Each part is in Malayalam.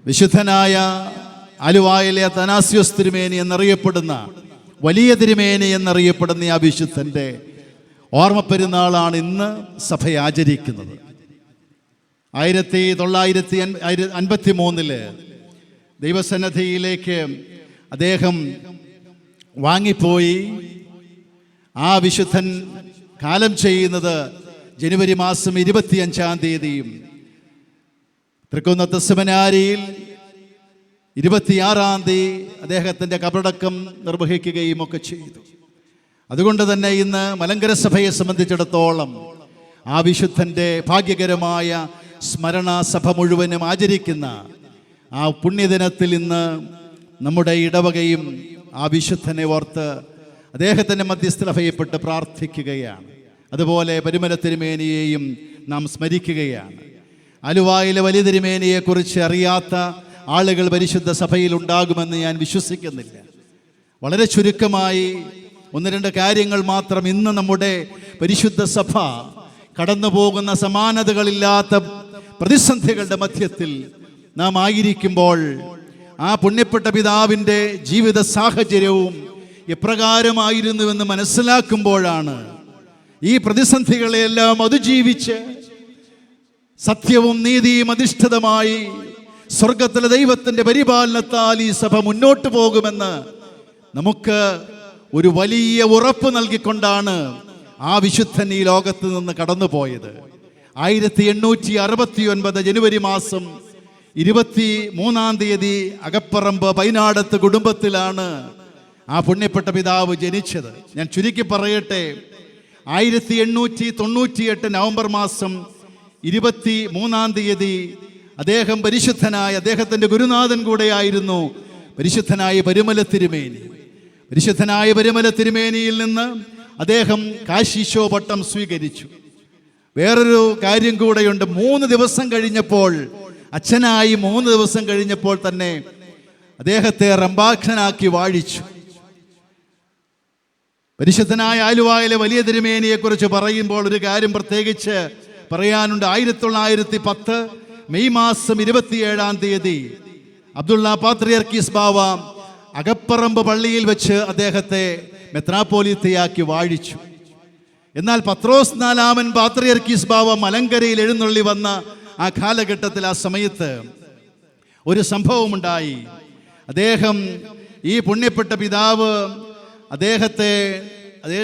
വിശുദ്ധനായ ആലുവായിലെ അത്തനാസ്യോസ് തിരുമേനി എന്നറിയപ്പെടുന്ന, വലിയ തിരുമേനി എന്നറിയപ്പെടുന്ന ആ വിശുദ്ധൻ്റെ ഓർമ്മ പെരുന്നാളാണ് ഇന്ന് സഭ ആചരിക്കുന്നത്. 1953 ദൈവസന്നിധിയിലേക്ക് അദ്ദേഹം വാങ്ങിപ്പോയി. ആ വിശുദ്ധൻ കാലം ചെയ്യുന്നത് ജനുവരി മാസം 25-ാം തീയതിയും തൃക്കുന്നത്ത് സെമിനാരിയിൽ 26-ാം തീയതി അദ്ദേഹത്തിൻ്റെ കബറടക്കം നിർവഹിക്കുകയും ഒക്കെ ചെയ്തു. അതുകൊണ്ട് തന്നെ ഇന്ന് മലങ്കര സഭയെ സംബന്ധിച്ചിടത്തോളം ആ വിശുദ്ധൻ്റെ ഭാഗ്യകരമായ സ്മരണ സഭ മുഴുവനും ആചരിക്കുന്ന ആ പുണ്യദിനത്തിൽ ഇന്ന് നമ്മുടെ ഇടവകയും ആ വിശുദ്ധനെ ഓർത്ത് അദ്ദേഹത്തിൻ്റെ മധ്യസ്ഥത ഭയപ്പെട്ട് പ്രാർത്ഥിക്കുകയാണ്. അതുപോലെ പരിമല തിരുമേനിയെയും നാം സ്മരിക്കുകയാണ്. ആലുവായിലെ വലിയ തിരുമേനിയെക്കുറിച്ച് അറിയാത്ത ആളുകൾ പരിശുദ്ധ സഭയിൽ ഉണ്ടാകുമെന്ന് ഞാൻ വിശ്വസിക്കുന്നില്ല. വളരെ ചുരുക്കമായി 1-2 കാര്യങ്ങൾ മാത്രം. ഇന്ന് നമ്മുടെ പരിശുദ്ധ സഭ കടന്നു പോകുന്ന സമാനതകളില്ലാത്ത പ്രതിസന്ധികളുടെ മധ്യത്തിൽ നാം ആയിരിക്കുമ്പോൾ ആ പുണ്യപ്പെട്ട പിതാവിൻ്റെ ജീവിത സാഹചര്യവും എപ്രകാരമായിരുന്നുവെന്ന് മനസ്സിലാക്കുമ്പോഴാണ് ഈ പ്രതിസന്ധികളെയെല്ലാം അതിജീവിച്ച് സത്യവും നീതിയും അധിഷ്ഠിതമായി സ്വർഗത്തിലെ ദൈവത്തിൻ്റെ പരിപാലനത്താൽ ഈ സഭ മുന്നോട്ട് പോകുമെന്ന് നമുക്ക് ഒരു വലിയ ഉറപ്പ് നൽകിക്കൊണ്ടാണ് ആ വിശുദ്ധൻ ഈ ലോകത്ത് നിന്ന് കടന്നുപോയത്. 1869 ജനുവരി മാസം 23-ാം തീയതി അകപ്പറമ്പ് പൈനാടത്ത് കുടുംബത്തിലാണ് ആ പുണ്യപ്പെട്ട പിതാവ് ജനിച്ചത്. ഞാൻ ചുരുക്കി പറയട്ടെ, 1898 നവംബർ മാസം 23-ാം തീയതി അദ്ദേഹം പരിശുദ്ധനായ, അദ്ദേഹത്തിൻ്റെ ഗുരുനാഥൻ കൂടെയായിരുന്നു പരിശുദ്ധനായ പരിമല തിരുമേനി. പരിശുദ്ധനായ പരിമല തിരുമേനിയിൽ നിന്ന് അദ്ദേഹം കാശീശോ പട്ടം സ്വീകരിച്ചു. വേറൊരു കാര്യം കൂടെയുണ്ട്. 3 ദിവസം കഴിഞ്ഞപ്പോൾ, അച്ഛനായി 3 ദിവസം കഴിഞ്ഞപ്പോൾ തന്നെ അദ്ദേഹത്തെ റംബാക്ഷനാക്കി വാഴിച്ചു. പരിശുദ്ധനായ ആലുവായിലെ വലിയ തിരുമേനിയെക്കുറിച്ച് പറയുമ്പോൾ ഒരു കാര്യം പ്രത്യേകിച്ച് പറയാനുണ്ട്. 1910 മെയ് മാസം 27-ാം തീയതി അബ്ദുള്ള പാത്രിയർക്കീസ് ബാവ അകപ്പറമ്പ് പള്ളിയിൽ വെച്ച് അദ്ദേഹത്തെ മെത്രാപ്പോലീത്തയാക്കി വാഴിച്ചു. എന്നാൽ പത്രോസ് 4-ാമൻ പാത്രിയർക്കീസ് ബാവ മലങ്കരയിൽ എഴുന്നള്ളി വന്ന ആ കാലഘട്ടത്തിൽ, ആ സമയത്ത് ഒരു സംഭവമുണ്ടായി. അദ്ദേഹം, ഈ പുണ്യപ്പെട്ട പിതാവ് അദ്ദേഹം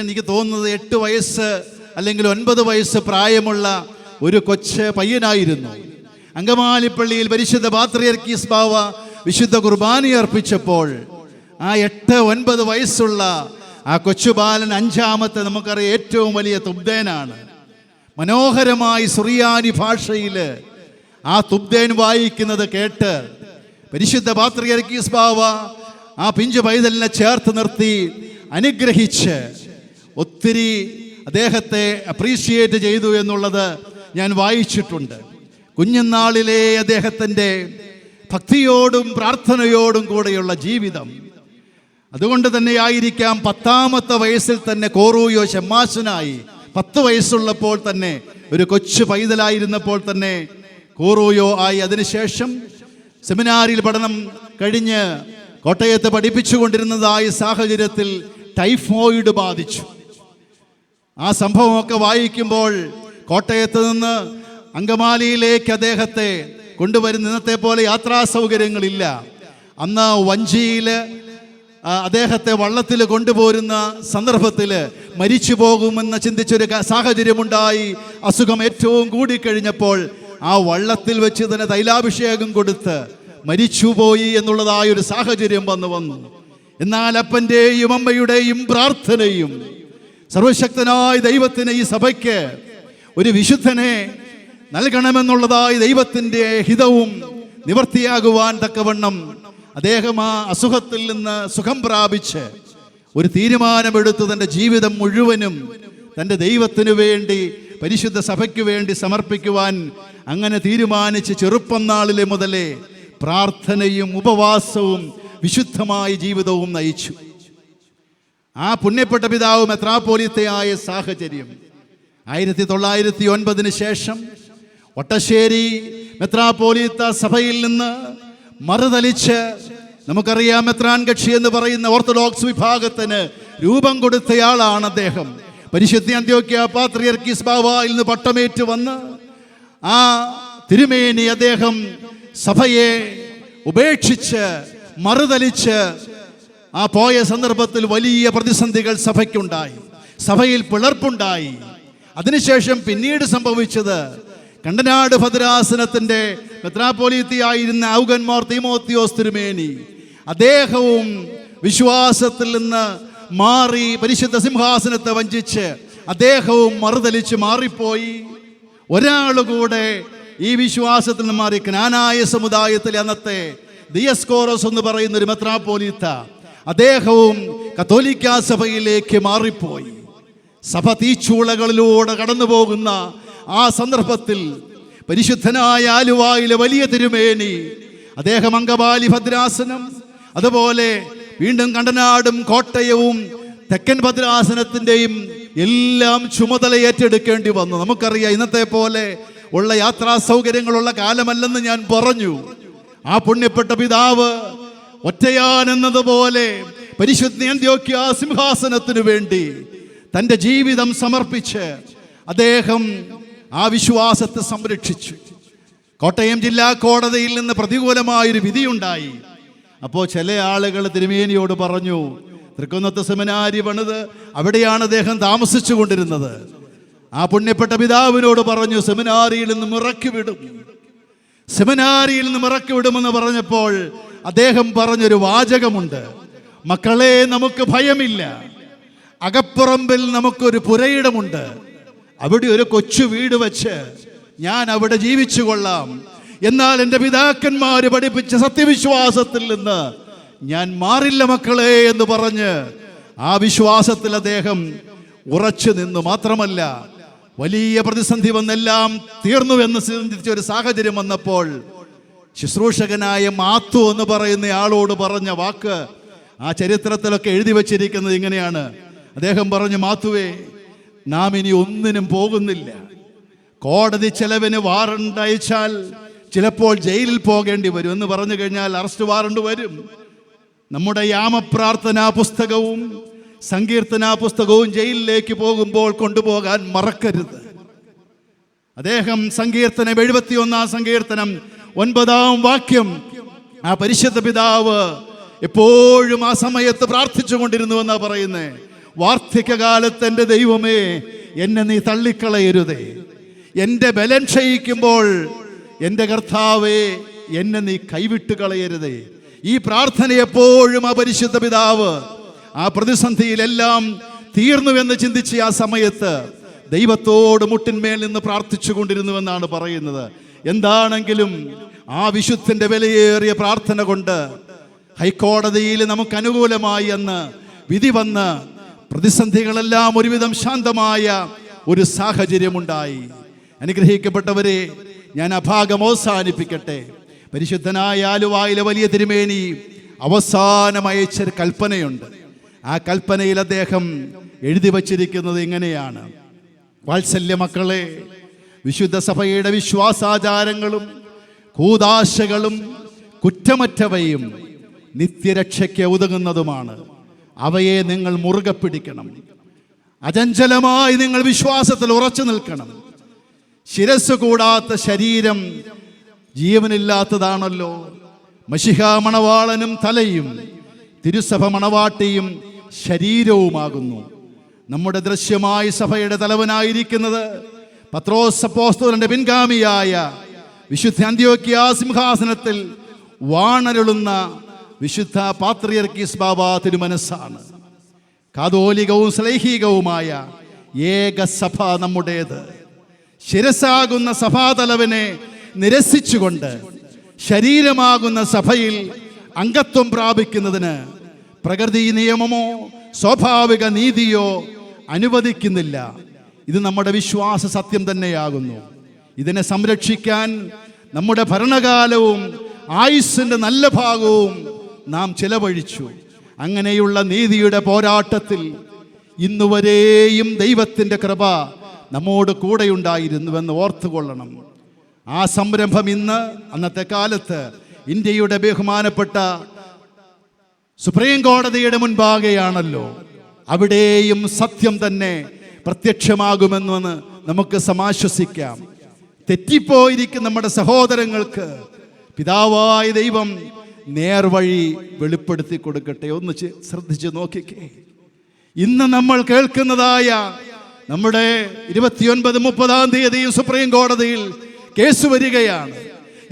എനിക്ക് തോന്നുന്നത് 8 വയസ്സ് അല്ലെങ്കിൽ 9 വയസ്സ് പ്രായമുള്ള ഒരു കൊച്ചു പയ്യനായിരുന്നു. അങ്കമാലിപ്പള്ളിയിൽ പരിശുദ്ധ പാത്രിയർക്കീസ് ബാവ വിശുദ്ധ കുർബാന അർപ്പിച്ചപ്പോൾ ആ 8-9 വയസ്സുള്ള ആ കൊച്ചുബാലൻ 5-ാമത്തെ, നമുക്കറിയാം, ഏറ്റവും വലിയ തുബ്ദേനാണ്. മനോഹരമായി സുറിയാനി ഭാഷയിൽ ആ തുബ്ദേൻ വായിക്കുന്നത് കേട്ട് പരിശുദ്ധ പാത്രിയർക്കീസ് ബാവ ആ പിഞ്ചു പൈതലിനെ ചേർത്ത് നിർത്തി അനുഗ്രഹിച്ച് ഒത്തിരി അദ്ദേഹത്തെ അപ്രീഷിയേറ്റ് ചെയ്തു എന്നുള്ളത് ഞാൻ വായിച്ചിട്ടുണ്ട്. കുഞ്ഞുനാളിലെ അദ്ദേഹത്തിൻ്റെ ഭക്തിയോടും പ്രാർത്ഥനയോടും കൂടെയുള്ള ജീവിതം, അതുകൊണ്ട് തന്നെയായിരിക്കാം 10-ാമത്തെ വയസ്സിൽ തന്നെ കോറൂയോ ഷമ്മാശനായി. 10 വയസ്സുള്ളപ്പോൾ തന്നെ, ഒരു കൊച്ചു പൈതലായിരുന്നപ്പോൾ തന്നെ കോറൂയോ ആയി. അതിനുശേഷം സെമിനാരിയിൽ പഠനം കഴിഞ്ഞ് കോട്ടയത്ത് പഠിപ്പിച്ചുകൊണ്ടിരുന്നതായ സാഹചര്യത്തിൽ ടൈഫോയിഡ് ബാധിച്ചു. ആ സംഭവമൊക്കെ വായിക്കുമ്പോൾ കോട്ടയത്ത് നിന്ന് അങ്കമാലിയിലേക്ക് അദ്ദേഹത്തെ കൊണ്ടുവരുന്ന, ഇന്നത്തെ പോലെ യാത്രാ സൗകര്യങ്ങളില്ല. അന്ന് വഞ്ചിയിൽ അദ്ദേഹത്തെ വള്ളത്തിൽ കൊണ്ടുപോരുന്ന സന്ദർഭത്തിൽ മരിച്ചു പോകുമെന്ന് ചിന്തിച്ചൊരു സാഹചര്യമുണ്ടായി. അസുഖം ഏറ്റവും കൂടിക്കഴിഞ്ഞപ്പോൾ ആ വള്ളത്തിൽ വെച്ച് തന്നെ തൈലാഭിഷേകം കൊടുത്ത് മരിച്ചുപോയി എന്നുള്ളതായൊരു സാഹചര്യം വന്നു. എന്നാൽ അപ്പൻ്റെയും അമ്മയുടെയും പ്രാർത്ഥനയും സർവശക്തനായ ദൈവത്തിന് ഈ സഭയ്ക്ക് ഒരു വിശുദ്ധനെ നൽകണമെന്നുള്ളതായ ദൈവത്തിൻ്റെ ഹിതവും നിവർത്തിയാകുവാൻ തക്കവണ്ണം അദ്ദേഹം ആ അസുഖത്തിൽ നിന്ന് സുഖം പ്രാപിച്ച് ഒരു തീരുമാനമെടുത്ത് തൻ്റെ ജീവിതം മുഴുവനും തൻ്റെ ദൈവത്തിനു വേണ്ടി, പരിശുദ്ധ സഭയ്ക്ക് വേണ്ടി സമർപ്പിക്കുവാൻ അങ്ങനെ തീരുമാനിച്ച് ചെറുപ്പം നാളിലെ മുതലേ പ്രാർത്ഥനയും ഉപവാസവും വിശുദ്ധമായ ജീവിതവും നയിച്ചു. ആ പുണ്യപ്പെട്ട പിതാവ് മെത്രാപ്പോലീത്തയായ സാഹചര്യം 1909 ശേഷം ഒട്ടശ്ശേരി മെത്രാപ്പോലീത്ത സഭയിൽ നിന്ന് മറുതലിച്ച് നമുക്കറിയാം മെത്രാൻ കക്ഷി എന്ന് പറയുന്ന ഓർത്തഡോക്സ് വിഭാഗത്തിന് രൂപം കൊടുത്തയാളാണ് അദ്ദേഹം. പരിശുദ്ധ അന്ത്യോക്യ പാത്രിയർക്കീസ് ബാവായിൽ നിന്ന് പട്ടമേറ്റ് വന്ന് ആ തിരുമേനി അദ്ദേഹം സഭയെ ഉപേക്ഷിച്ച് മറുതലിച്ച് ആ പോയ സന്ദർഭത്തിൽ വലിയ പ്രതിസന്ധികൾ സഭയ്ക്കുണ്ടായി, സഭയിൽ പിളർപ്പുണ്ടായി. അതിനുശേഷം പിന്നീട് സംഭവിച്ചത് കണ്ടനാട് ഭദ്രാസനത്തിൻ്റെ മെത്രാപ്പോലീത്തയായിരുന്ന ഔഗന്മാർ തീമോത്തിയോസ് തിരുമേനി അദ്ദേഹവും വിശ്വാസത്തിൽ നിന്ന് മാറി പരിശുദ്ധ സിംഹാസനത്തെ വഞ്ചിച്ച് അദ്ദേഹവും മറുതലിച്ച് മാറിപ്പോയി. ഒരാളുകൂടെ ഈ വിശ്വാസത്തിൽ നിന്ന് മാറി ക്നാനായ സമുദായത്തിലെ അന്നത്തെ ദിയസ്കോറോസ് എന്ന് പറയുന്ന ഒരു മെത്രാപ്പോലീത്ത അദ്ദേഹവും കത്തോലിക്ക സഭയിലേക്ക് മാറിപ്പോയി. സഭ തീച്ചൂളകളിലൂടെ കടന്നു പോകുന്ന ആ സന്ദർഭത്തിൽ പരിശുദ്ധനായ ആലുവായിലെ വലിയ തിരുമേനി അദ്ദേഹം അങ്കമാലി ഭദ്രാസനം, അതുപോലെ വീണ്ടും കണ്ടനാടും കോട്ടയവും തെക്കൻ ഭദ്രാസനത്തിൻ്റെയും എല്ലാം ചുമതല ഏറ്റെടുക്കേണ്ടി വന്നു. നമുക്കറിയാം ഇന്നത്തെ പോലെ ഉള്ള യാത്രാ സൗകര്യങ്ങളുള്ള കാലമല്ലെന്ന് ഞാൻ പറഞ്ഞു. ആ പുണ്യപ്പെട്ട പിതാവ് ഒറ്റയാൻ എന്നതുപോലെ പരിശുദ്ധ അന്ത്യോക്യ സിംഹാസനത്തിനു വേണ്ടി തൻ്റെ ജീവിതം സമർപ്പിച്ച് അദ്ദേഹം ആ വിശ്വാസത്തെ സംരക്ഷിച്ചു. കോട്ടയം ജില്ലാ കോടതിയിൽ നിന്ന് പ്രതികൂലമായൊരു വിധിയുണ്ടായി. അപ്പോൾ ചില ആളുകൾ തിരുമേനിയോട് പറഞ്ഞു, തൃക്കുന്നത്ത് സെമിനാരി പണിത് അവിടെയാണ് അദ്ദേഹം താമസിച്ചു കൊണ്ടിരുന്നത്. ആ പുണ്യപ്പെട്ട പിതാവിനോട് പറഞ്ഞു, സെമിനാരിയിൽ നിന്ന് ഇറക്കി വിടും, സെമിനാരിയിൽ നിന്ന് ഇറക്കി വിടുമെന്ന് പറഞ്ഞപ്പോൾ അദ്ദേഹം പറഞ്ഞൊരു വാചകമുണ്ട്, മക്കളെ നമുക്ക് ഭയമില്ല, അകപ്പുറമ്പിൽ നമുക്കൊരു പുരയിടമുണ്ട്, അവിടെ ഒരു കൊച്ചു വീട് വെച്ച് ഞാൻ അവിടെ ജീവിച്ചു കൊള്ളാം. എന്നാൽ എൻ്റെ പിതാക്കന്മാര് പഠിപ്പിച്ച സത്യവിശ്വാസത്തിൽ നിന്ന് ഞാൻ മാറില്ല മക്കളെ എന്ന് പറഞ്ഞ് ആ വിശ്വാസത്തിൽ അദ്ദേഹം ഉറച്ചു നിന്നു. മാത്രമല്ല വലിയ പ്രതിസന്ധി വന്നെല്ലാം തീർന്നുവെന്ന് ചിന്തിച്ച ഒരു സാഹചര്യം വന്നപ്പോൾ ശുശ്രൂഷകനായ മാത്തു എന്ന് പറയുന്ന ആളോട് പറഞ്ഞ വാക്ക് ആ ചരിത്രത്തിലൊക്കെ എഴുതി വച്ചിരിക്കുന്നത് ഇങ്ങനെയാണ്. അദ്ദേഹം പറഞ്ഞു, മാത്തുവേ, നാം ഇനി ഒന്നിനും പോകുന്നില്ല. കോടതി ചെലവിന് വാറണ്ട് അയച്ചാൽ ചിലപ്പോൾ ജയിലിൽ പോകേണ്ടി വരും എന്ന് പറഞ്ഞു കഴിഞ്ഞാൽ അറസ്റ്റ് വാറണ്ട് വരും. നമ്മുടെ യാമപ്രാർത്ഥനാ പുസ്തകവും സങ്കീർത്തനാ പുസ്തകവും ജയിലിലേക്ക് പോകുമ്പോൾ കൊണ്ടുപോകാൻ മറക്കരുത്. അദ്ദേഹം സങ്കീർത്തനം 71 സങ്കീർത്തനം 9 വാക്യം ആ പരിശുദ്ധ പിതാവ് എപ്പോഴും ആ സമയത്ത് പ്രാർത്ഥിച്ചു കൊണ്ടിരുന്നുവെന്നാ പറയുന്നേ. വാർദ്ധക്യകാലത്ത് എൻ്റെ ദൈവമേ, എന്നെ നീ തള്ളിക്കളയരുതേ. എൻ്റെ ബലം ക്ഷയിക്കുമ്പോൾ എൻ്റെ കർത്താവേ, എന്നെ നീ കൈവിട്ട് കളയരുതേ. ഈ പ്രാർത്ഥന എപ്പോഴും ആ പരിശുദ്ധ പിതാവ് ആ പ്രതിസന്ധിയിലെല്ലാം തീർന്നുവെന്ന് ചിന്തിച്ച് ആ സമയത്ത് ദൈവത്തോട് മുട്ടിന്മേൽ നിന്ന് പ്രാർത്ഥിച്ചു കൊണ്ടിരുന്നുവെന്നാണ് പറയുന്നത്. എന്താണെങ്കിലും ആ വിശുദ്ധൻ്റെ വിലയേറിയ പ്രാർത്ഥന കൊണ്ട് ഹൈക്കോടതിയിൽ നമുക്ക് അനുകൂലമായി എന്ന് വിധി വന്ന് പ്രതിസന്ധികളെല്ലാം ഒരുവിധം ശാന്തമായ ഒരു സാഹചര്യമുണ്ടായി. അനുഗ്രഹിക്കപ്പെട്ടവരെ, ഞാൻ ആ ഭാഗം അവസാനിപ്പിക്കട്ടെ. പരിശുദ്ധനായ ആലുവായിലെ വലിയ തിരുമേനി അവസാനം അയച്ചൊരു കൽപ്പനയുണ്ട്. ആ കൽപ്പനയിൽ അദ്ദേഹം എഴുതി വച്ചിരിക്കുന്നത് ഇങ്ങനെയാണ്: വാത്സല്യ മക്കളെ, വിശുദ്ധ സഭയുടെ വിശ്വാസാചാരങ്ങളും കൂദാശകളും കുറ്റമറ്റവയും നിത്യരക്ഷയ്ക്ക് ഉതകുന്നതുമാണ്. അവയെ നിങ്ങൾ മുറുകെ പിടിക്കണം. അചഞ്ചലമായി നിങ്ങൾ വിശ്വാസത്തിൽ ഉറച്ചു നിൽക്കണം. ശിരസ് കൂടാത്ത ശരീരം ജീവനില്ലാത്തതാണല്ലോ. മശിഹ മണവാളനും തലയും തിരുസഭ മണവാട്ടിയും ശരീരവുമാകുന്നു. നമ്മുടെ ദൃശ്യമായ സഭയുടെ തലവനായിരിക്കുന്നത് പത്രോസ് അപ്പോസ്തലന്റെ പിൻഗാമിയായ വിശുദ്ധ അന്ത്യോക്യ സിംഹാസനത്തിൽ വാണരുളുന്ന വിശുദ്ധ പാത്രിയർക്കീസ് ബാബാ തിരുമനസ്സാണ്. കാതോലികവും ശ്ലൈഹികവുമായ ഏക സഭ നമ്മുടേത്. ശിരസാകുന്ന സഭാതലവനെ നിരസിച്ചുകൊണ്ട് ശരീരമാകുന്ന സഭയിൽ അംഗത്വം പ്രാപിക്കുന്നതിന് പ്രകൃതി നിയമമോ സ്വാഭാവിക നീതിയോ അനുവദിക്കുന്നില്ല. ഇത് നമ്മുടെ വിശ്വാസ സത്യം തന്നെയാകുന്നു. ഇതിനെ സംരക്ഷിക്കാൻ നമ്മുടെ ഭരണകാലവും ആയുസ്സിൻ്റെ നല്ല ഭാഗവും നാം ചിലവഴിച്ചു. അങ്ങനെയുള്ള നീതിയുടെ പോരാട്ടത്തിൽ ഇന്നുവരെയും ദൈവത്തിൻ്റെ കൃപ നമ്മോട് കൂടെയുണ്ടായിരുന്നുവെന്ന് ഓർത്തുകൊള്ളണം. ആ സംരംഭം ഇന്ന് അന്നത്തെ കാലത്ത് ഇന്ത്യയുടെ ബഹുമാനപ്പെട്ട സുപ്രീം കോടതിയുടെ മുൻപാകെയാണല്ലോ. അവിടെയും സത്യം തന്നെ പ്രത്യക്ഷമാകുമെന്ന് നമുക്ക് സമാശ്വസിക്കാം. തെറ്റിപ്പോയിരിക്കുന്ന നമ്മുടെ സഹോദരങ്ങൾക്ക് പിതാവായ ദൈവം നേർവഴി വെളിപ്പെടുത്തി കൊടുക്കട്ടെ. ഒന്ന് ശ്രദ്ധിച്ച് നോക്കിക്കേ. ഇന്ന് നമ്മൾ കേൾക്കുന്നതായ നമ്മുടെ 29-30 തീയതിയും സുപ്രീം കോടതിയിൽ കേസ് വരികയാണ്.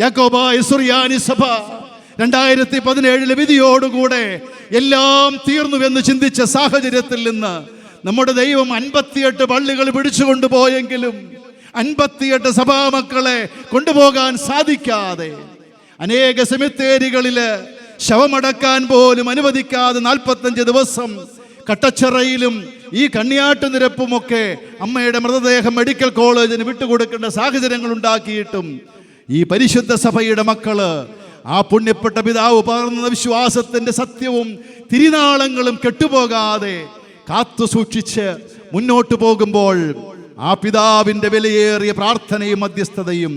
യാക്കോബായ സുറിയാനി സഭ 2017 വിധിയോടുകൂടെ എല്ലാം തീർന്നുവെന്ന് ചിന്തിച്ച സാഹചര്യത്തിൽ നിന്ന് നമ്മുടെ ദൈവം 58 പള്ളികൾ പിടിച്ചുകൊണ്ടുപോയെങ്കിലും 58 സഭാമക്കളെ കൊണ്ടുപോകാൻ സാധിക്കാതെ അനേക സെമിത്തേരികളില് ശവമടക്കാൻ പോലും അനുവദിക്കാതെ 45 ദിവസം കട്ടച്ചിറയിലും ഈ കണ്ണിയാട്ട് നിരപ്പുമൊക്കെ അമ്മയുടെ മൃതദേഹം മെഡിക്കൽ കോളേജിന് വിട്ടുകൊടുക്കേണ്ട സാഹചര്യങ്ങൾ ഉണ്ടാക്കിയിട്ടും ഈ പരിശുദ്ധ സഭയുടെ മക്കള് ആ പുണ്യപ്പെട്ട പിതാവ് പകർന്ന വിശ്വാസത്തിന്റെ സത്യവും തിരുനാളങ്ങളും കെട്ടുപോകാതെ കാത്തു സൂക്ഷിച്ച് മുന്നോട്ട് പോകുമ്പോൾ ആ പിതാവിന്റെ വിലയേറിയ പ്രാർത്ഥനയും മധ്യസ്ഥതയും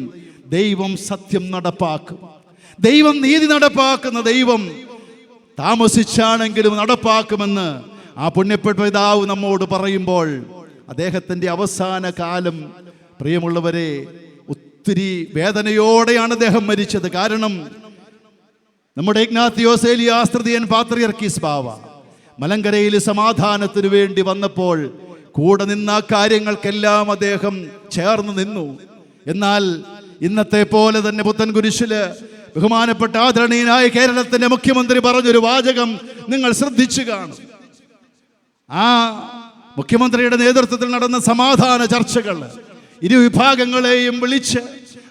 ദൈവം സത്യം നടപ്പാക്കും. ദൈവം നീതി നടപ്പാക്കുന്ന ദൈവം താമസിച്ചാണെങ്കിലും നടപ്പാക്കുമെന്ന് ആ പുണ്യപ്പെട്ട പിതാവ് നമ്മോട് പറയുമ്പോൾ അദ്ദേഹത്തിൻ്റെ അവസാന കാലം പ്രിയമുള്ളവരെ ഒത്തിരി വേദനയോടെയാണ് അദ്ദേഹം മരിച്ചത്. കാരണം നമ്മുടെ ഇഗ്നാത്തിയോസ് ഏലിയാസ് തൃതീയൻ പാത്രിയർക്കീസ് ബാവ മലങ്കരയിൽ സമാധാനത്തിനു വേണ്ടി വന്നപ്പോൾ കൂടെ നിന്ന കാര്യങ്ങൾക്കെല്ലാം അദ്ദേഹം ചേർന്ന് നിന്നു. എന്നാൽ ഇന്നത്തെ പോലെ തന്നെ പുത്തൻകുരിശില് ബഹുമാനപ്പെട്ട ആദരണീയനായ കേരളത്തിന്റെ മുഖ്യമന്ത്രി പറഞ്ഞൊരു വാചകം നിങ്ങൾ ശ്രദ്ധിച്ചു കാണും. ആ മുഖ്യമന്ത്രിയുടെ നേതൃത്വത്തിൽ നടന്ന സമാധാന ചർച്ചകൾ ഇരു വിഭാഗങ്ങളെയും വിളിച്ച്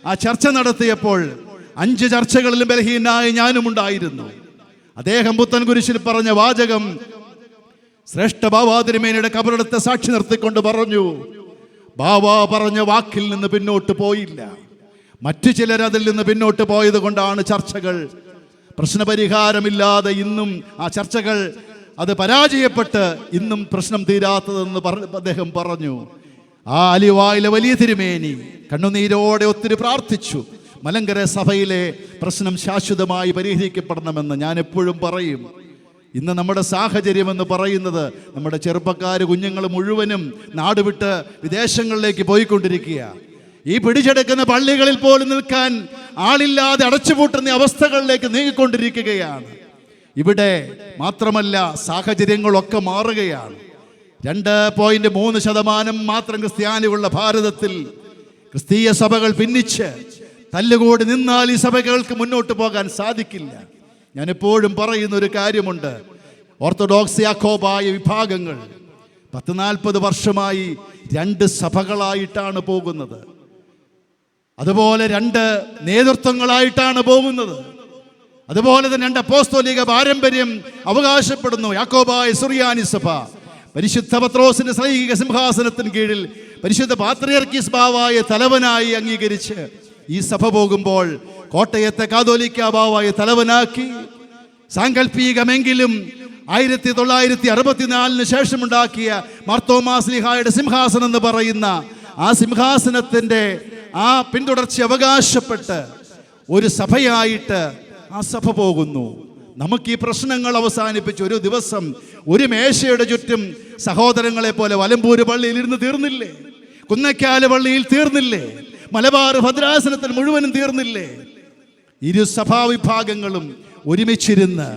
ആ ചർച്ച നടത്തിയപ്പോൾ 5 ചർച്ചകളിലും ബലഹീനായി ഞാനും ഉണ്ടായിരുന്നു. അദ്ദേഹം പുത്തൻകുരിശിൽ പറഞ്ഞ വാചകം ശ്രേഷ്ഠ ബാവാ തിരുമേനിയുടെ കബറെടുത്ത് സാക്ഷി നിർത്തിക്കൊണ്ട് പറഞ്ഞു, ബാവാ പറഞ്ഞ വാക്കിൽ നിന്ന് പിന്നോട്ട് പോയില്ല. മറ്റു ചിലർ അതിൽ നിന്ന് പിന്നോട്ട് പോയത് കൊണ്ടാണ് ചർച്ചകൾ പ്രശ്നപരിഹാരമില്ലാതെ ഇന്നും ആ ചർച്ചകൾ അത് പരാജയപ്പെട്ട് ഇന്നും പ്രശ്നം തീരാത്തതെന്ന് അദ്ദേഹം പറഞ്ഞു. ആ അലിവായിലെ വലിയ തിരുമേനി കണ്ണുനീരോടെ ഒത്തിരി പ്രാർത്ഥിച്ചു. മലങ്കര സഭയിലെ പ്രശ്നം ശാശ്വതമായി പരിഹരിക്കപ്പെടണമെന്ന് ഞാൻ എപ്പോഴും പറയും. ഇന്ന് നമ്മുടെ സാഹചര്യം എന്ന് പറയുന്നത് നമ്മുടെ ചെറുപ്പക്കാർ കുഞ്ഞുങ്ങൾ മുഴുവനും നാടുവിട്ട് വിദേശങ്ങളിലേക്ക് പോയിക്കൊണ്ടിരിക്കുക. ഈ പിടിച്ചെടുക്കുന്ന പള്ളികളിൽ പോലും നിൽക്കാൻ ആളില്ലാതെ അടച്ചുപൂട്ടുന്ന അവസ്ഥകളിലേക്ക് നീങ്ങിക്കൊണ്ടിരിക്കുകയാണ്. ഇവിടെ മാത്രമല്ല, സാഹചര്യങ്ങളൊക്കെ മാറുകയാണ്. 2.3% മാത്രം ക്രിസ്ത്യാനികളുള്ള ഭാരതത്തിൽ ക്രിസ്തീയ സഭകൾ ഭിന്നിച്ച് തല്ലുകൂടി നിന്നാൽ ഈ സഭകൾക്ക് മുന്നോട്ട് പോകാൻ സാധിക്കില്ല. ഞാൻ എപ്പോഴും പറയുന്ന ഒരു കാര്യമുണ്ട്. ഓർത്തഡോക്സ് യാക്കോബായ വിഭാഗങ്ങൾ 40 വർഷമായി 2 സഭകളായിട്ടാണ് പോകുന്നത്. അതുപോലെ 2 നേതൃത്വങ്ങളായിട്ടാണ് പോകുന്നത്. അതുപോലെ തന്നെ 2 അപ്പോസ്തോലിക പാരമ്പര്യം അവകാശപ്പെടുന്നു. യാക്കോബായ സുറിയാനി സഭ പരിശുദ്ധ പത്രോസിന്റെ ശ്ലൈഹിക സിംഹാസനത്തിന് കീഴിൽ പരിശുദ്ധ പാത്രിയർക്കീസ് ബാവായെ തലവനായി അംഗീകരിച്ച് ഈ സഭ പോകുമ്പോൾ കോട്ടയത്തെ കാതോലിക്ക ബാവായെ തലവനാക്കി സാങ്കല്പികമെങ്കിലും 1964 ശേഷമുണ്ടാക്കിയ മാർത്തോമാ ശ്ലീഹായുടെ സിംഹാസനം എന്ന് പറയുന്ന ആ സിംഹാസനത്തിൻ്റെ ആ പിന്തുടർച്ച അവകാശപ്പെട്ട് ഒരു സഭയായിട്ട് ആ സഭ പോകുന്നു. നമുക്ക് ഈ പ്രശ്നങ്ങൾ അവസാനിപ്പിച്ച് ഒരു ദിവസം ഒരു മേശയുടെ ചുറ്റും സഹോദരങ്ങളെ പോലെ വലമ്പൂര് പള്ളിയിൽ ഇരുന്ന് തീർന്നില്ലേ? കുന്നക്കാല് പള്ളിയിൽ തീർന്നില്ലേ? മലബാർ ഭദ്രാസനത്തിൽ മുഴുവനും തീർന്നില്ലേ? ഇരു സഭാവിഭാഗങ്ങളും ഒരുമിച്ചിരുന്ന്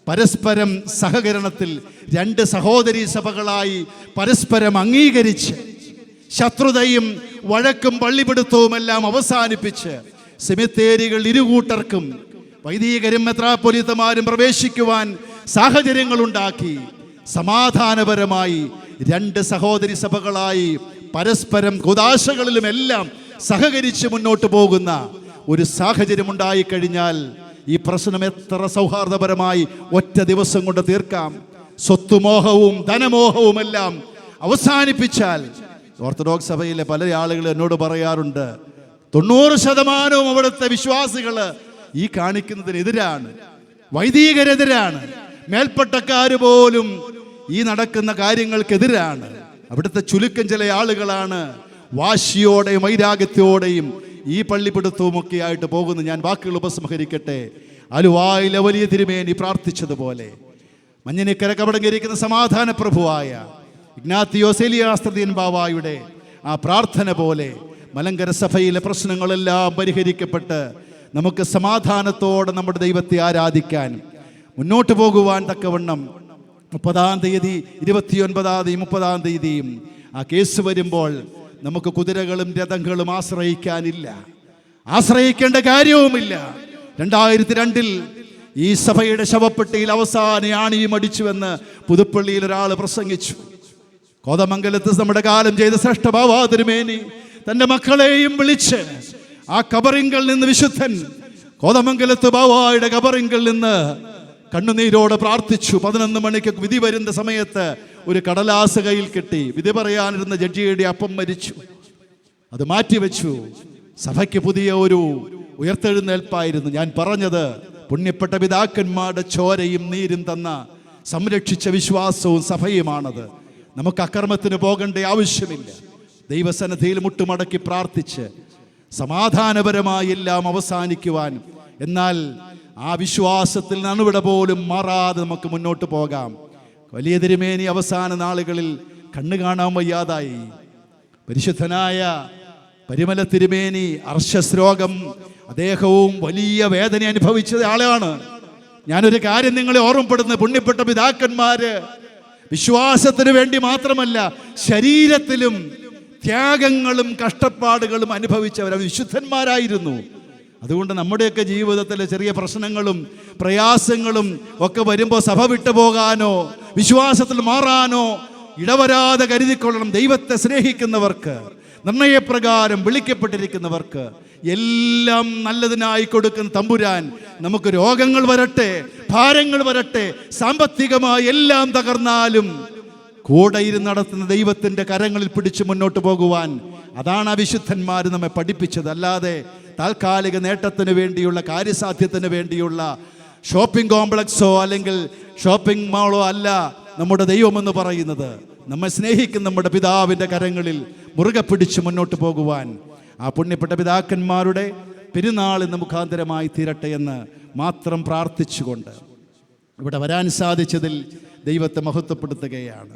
പരസ്പരം സഹകരണത്തിൽ 2 സഹോദരീ സഭകളായി പരസ്പരം അംഗീകരിച്ച് ശത്രുതയും വഴക്കും പള്ളിപിടുത്തവുമെല്ലാം അവസാനിപ്പിച്ച് സെമിത്തേരികൾ ഇരുകൂട്ടർക്കും വൈദികരും മെത്രാപ്പൊലീത്തമാരും പ്രവേശിക്കുവാൻ സാഹചര്യങ്ങളുണ്ടാക്കി സമാധാനപരമായി 2 സഹോദരി സഭകളായി പരസ്പരം കുദാശകളിലുമെല്ലാം സഹകരിച്ച് മുന്നോട്ട് പോകുന്ന ഒരു സാഹചര്യം ഉണ്ടായിക്കഴിഞ്ഞാൽ ഈ പ്രശ്നം എത്ര സൗഹാർദ്ദപരമായി ഒറ്റ ദിവസം കൊണ്ട് തീർക്കാം. സ്വത്തുമോഹവും ധനമോഹവുമെല്ലാം അവസാനിപ്പിച്ചാൽ, ഓർത്തഡോക്സ് സഭയിലെ പല ആളുകൾ എന്നോട് പറയാറുണ്ട്, 90% അവിടുത്തെ വിശ്വാസികൾ ഈ കാണിക്കുന്നതിനെതിരാണ്, വൈദികരെതിരാണ്, മേൽപ്പട്ടക്കാർ പോലും ഈ നടക്കുന്ന കാര്യങ്ങൾക്കെതിരാണ്. അവിടുത്തെ ചുരുക്കം ചില ആളുകളാണ് വാശിയോടെയും വൈരാഗ്യത്തോടെയും ഈ പള്ളിപ്പിടുത്തവും ഒക്കെ ആയിട്ട് പോകുന്നു. ഞാൻ വാക്കുകൾ ഉപസംഹരിക്കട്ടെ. ആലുവായിലെ വലിയ തിരുമേനി പ്രാർത്ഥിച്ചതുപോലെ മഞ്ഞനിക്കര കവടങ്ങിയിരിക്കുന്ന സമാധാന പ്രഭുവായ ഇഗ്നാത്തിയോസ് എലിയാസ്തൃതിയൻ ബാവായുടെ ആ പ്രാർത്ഥന പോലെ മലങ്കര സഭയിലെ പ്രശ്നങ്ങളെല്ലാം പരിഹരിക്കപ്പെട്ട് നമുക്ക് സമാധാനത്തോടെ നമ്മുടെ ദൈവത്തെ ആരാധിക്കാൻ മുന്നോട്ട് പോകുവാൻ തക്കവണ്ണം 30-ാം തീയതി 29-ാം തീയതി 30-ാം തീയതിയും ആ കേസ് വരുമ്പോൾ നമുക്ക് കുതിരകളും രഥങ്ങളും ആശ്രയിക്കാനില്ല, ആശ്രയിക്കേണ്ട കാര്യവുമില്ല. 2002 ഈ സഭയുടെ ശവപ്പെട്ടിയിൽ അവസാന ആണിയും അടിച്ചുവെന്ന് പുതുപ്പള്ളിയിൽ ഒരാൾ പ്രസംഗിച്ചു. കോതമംഗലത്ത് നമ്മുടെ കാലം ചെയ്ത ശ്രേഷ്ഠ ബാവാ തിരുമേനി തൻ്റെ മക്കളെയും വിളിച്ച് ആ കബറിങ്കൽ നിന്ന് വിശുദ്ധൻ കോതമംഗലത്ത് ബാവായുടെ കബറിങ്കൽ നിന്ന് കണ്ണുനീരോടെ പ്രാർത്ഥിച്ചു. 11 മണിക്ക് വിധി വരുന്ന സമയത്ത് ഒരു കടലാസ് കയ്യിൽ കിട്ടി. വിധി പറയാനിരുന്ന ജഡ്ജിയുടെ അപ്പം മരിച്ചു, അത് മാറ്റിവെച്ചു. സഭയ്ക്ക് പുതിയ ഒരു ഉയർത്തെഴുന്നേൽപ്പായിരുന്നു. ഞാൻ പറഞ്ഞത് പുണ്യപ്പെട്ട പിതാക്കന്മാരുടെ ചോരയും നീരും തന്ന സംരക്ഷിച്ച വിശ്വാസവും സഭയുമാണത്. നമുക്ക് അക്രമത്തിന് പോകേണ്ട ആവശ്യമില്ല. ദൈവസന്നിധിയിൽ മുട്ടുമടക്കി പ്രാർത്ഥിച്ച് സമാധാനപരമായി എല്ലാം അവസാനിക്കുവാൻ, എന്നാൽ ആ വിശ്വാസത്തിൽ നണുവിട പോലും മാറാതെ നമുക്ക് മുന്നോട്ട് പോകാം. വലിയ തിരുമേനി അവസാന നാളുകളിൽ കണ്ണു കാണാൻ വയ്യാതായി. പരിശുദ്ധനായ പരിമല തിരുമേനി അർശസ്രോഗം, അദ്ദേഹവും വലിയ വേദന അനുഭവിച്ച ആളാണ്. ഞാനൊരു കാര്യം നിങ്ങളെ ഓർമ്മപ്പെടുന്നത്, പുണ്യപ്പെട്ട പിതാക്കന്മാര് വിശ്വാസത്തിന് വേണ്ടി മാത്രമല്ല ശരീരത്തിലും ത്യാഗങ്ങളും കഷ്ടപ്പാടുകളും അനുഭവിച്ചവർ വിശുദ്ധന്മാരായിരുന്നു. അതുകൊണ്ട് നമ്മുടെയൊക്കെ ജീവിതത്തിലെ ചെറിയ പ്രശ്നങ്ങളും പ്രയാസങ്ങളും ഒക്കെ വരുമ്പോൾ സഭ വിട്ടു പോകാനോ വിശ്വാസത്തിൽ മാറാനോ ഇടവരാതെ കരുതിക്കൊള്ളണം. ദൈവത്തെ സ്നേഹിക്കുന്നവർക്ക്, നിർണയപ്രകാരം വിളിക്കപ്പെട്ടിരിക്കുന്നവർക്ക് എല്ലാം നല്ലതിനായി കൊടുക്കുന്ന തമ്പുരാൻ നമുക്ക് രോഗങ്ങൾ വരട്ടെ, ഭാരങ്ങൾ വരട്ടെ, സാമ്പത്തികമായി എല്ലാം തകർന്നാലും കൂടെ ഇരുന്ന് നടത്തുന്ന ദൈവത്തിൻ്റെ കരങ്ങളിൽ പിടിച്ച് മുന്നോട്ട് പോകുവാൻ, അതാണ് ആ വിശുദ്ധന്മാർ നമ്മെ പഠിപ്പിച്ചത്. അല്ലാതെ താൽക്കാലിക നേട്ടത്തിന് വേണ്ടിയുള്ള, കാര്യസാധ്യത്തിന് വേണ്ടിയുള്ള ഷോപ്പിംഗ് കോംപ്ലക്സോ അല്ലെങ്കിൽ ഷോപ്പിംഗ് മാളോ അല്ല നമ്മുടെ ദൈവമെന്ന് പറയുന്നത്. നമ്മെ സ്നേഹിക്കുന്ന നമ്മുടെ പിതാവിൻ്റെ കരങ്ങളിൽ മുറുകെ പിടിച്ച് മുന്നോട്ട് പോകുവാൻ ആ പുണ്യപ്പെട്ട പിതാക്കന്മാരുടെ പെരുന്നാൾ ഇന്ന് മുഖാന്തരമായി തീരട്ടെ എന്ന് മാത്രം പ്രാർത്ഥിച്ചുകൊണ്ട് ഇവിടെ വരാൻ സാധിച്ചതിൽ ദൈവത്തെ മഹത്വപ്പെടുത്തുകയാണ്.